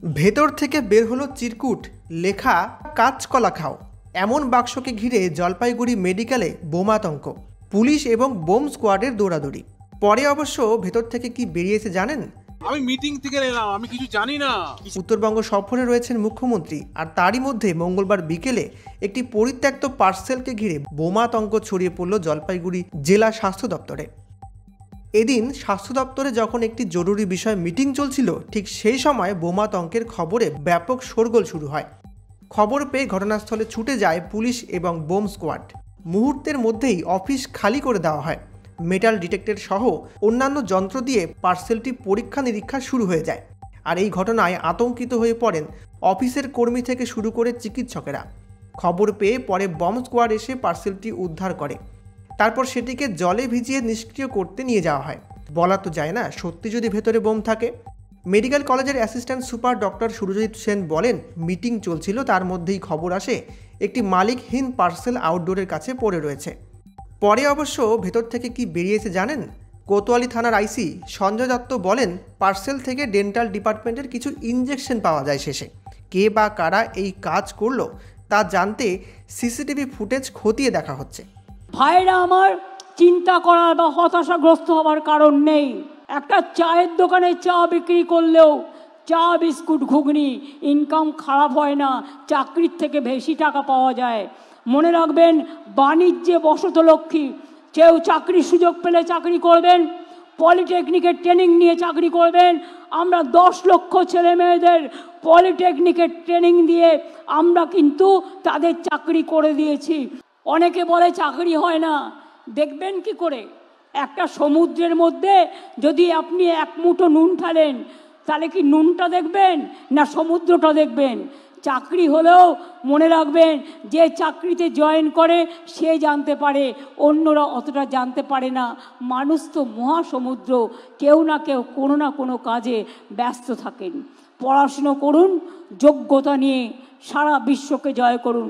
ভেতর থেকে বের হলো চিরকুট, লেখা কাঁচকলা খাও। এমন বাক্সকে ঘিরে জলপাইগুড়ি মেডিকেলে বোমাতঙ্ক, পুলিশ এবং বোম স্কোয়াডের দৌড়াদৌড়ি। পরে অবশ্য ভেতর থেকে কি বেরিয়েছে জানেন? আমি মিটিং থেকে এলাম, আমি কিছু জানি না। উত্তরবঙ্গ সফরে রয়েছেন মুখ্যমন্ত্রী, আর তারই মধ্যে মঙ্গলবার বিকেলে একটি পরিত্যক্ত পার্সেলকে ঘিরে বোমাতঙ্ক ছড়িয়ে পড়ল জলপাইগুড়ি জেলা স্বাস্থ্য দপ্তরে। এদিন স্বাস্থ্য দপ্তরে যখন একটি জরুরি বিষয় মিটিং চলছিল, ঠিক সেই সময় বোমাতঙ্কের খবরে ব্যাপক শোরগোল শুরু হয়। খবর পেয়ে ঘটনাস্থলে ছুটে যায় পুলিশ এবং বোম স্কোয়াড। মুহূর্তের মধ্যেই অফিস খালি করে দেওয়া হয়। মেটাল ডিটেক্টর সহ অন্যান্য যন্ত্র দিয়ে পার্সেলটি পরীক্ষা নিরীক্ষা শুরু হয়ে যায়। আর এই ঘটনায় আতঙ্কিত হয়ে পড়েন অফিসের কর্মী থেকে শুরু করে চিকিৎসকেরা। খবর পেয়ে পরে বম স্কোয়াড এসে পার্সেলটি উদ্ধার করে। তারপর সেটিকে জলে ভিজিয়ে নিষ্ক্রিয় করতে নিয়ে যাওয়া হয়। বলা তো যায় না, সত্যি যদি ভেতরে বোম থাকে। মেডিকেল কলেজের assistant super doctor Surajit Sen বলেন, মিটিং চলছিল, তার মধ্যেই খবর আসে একটি মালিকহীন পার্সেল আউটডোরের কাছে পড়ে রয়েছে। পরে অবশ্য ভেতর থেকে কি বেরিয়েছে জানেন? কোতোয়ালি থানার আইসি সঞ্জয় দত্ত বলেন, পার্সেল থেকে ডেন্টাল ডিপার্টমেন্টের কিছু ইনজেকশন পাওয়া যায় শেষে। কে বা কারা এই কাজ করলো তা জানতে সিসিটিভি ফুটেজ খতিয়ে দেখা হচ্ছে। ভাইরা আমার, চিন্তা করার বা হতাশাগ্রস্ত হওয়ার কারণ নেই। একটা চায়ের দোকানে চা বিক্রি করলেও চা বিস্কুট ঘুগনি ইনকাম খারাপ হয় না, চাকরির থেকে বেশি টাকা পাওয়া যায়। মনে রাখবেন, বাণিজ্যে বসতলক্ষ্মী। কেউ চাকরির সুযোগ পেলে চাকরি করবেন, পলিটেকনিকের ট্রেনিং নিয়ে চাকরি করবেন। আমরা 10 লক্ষ ছেলে মেয়েদের পলিটেকনিকের ট্রেনিং দিয়ে আমরা কিন্তু তাদের চাকরি করে দিয়েছি। অনেকে বলে চাকরি হয় না, দেখবেন কি করে? একটা সমুদ্রের মধ্যে যদি আপনি এক মুঠো নুন ফেলেন, তাহলে কি নুনটা দেখবেন না সমুদ্রটা দেখবেন? চাকরি হলেও মনে রাখবেন, যে চাকরিতে জয়েন করে সে জানতে পারে, অন্যরা অতটা জানতে পারে না। মানুষ তো মহাসমুদ্র, কেউ না কেউ কোনো না কোনো কাজে ব্যস্ত থাকেন। পড়াশুনো করুন, যোগ্যতা নিয়ে সারা বিশ্বকে জয় করুন।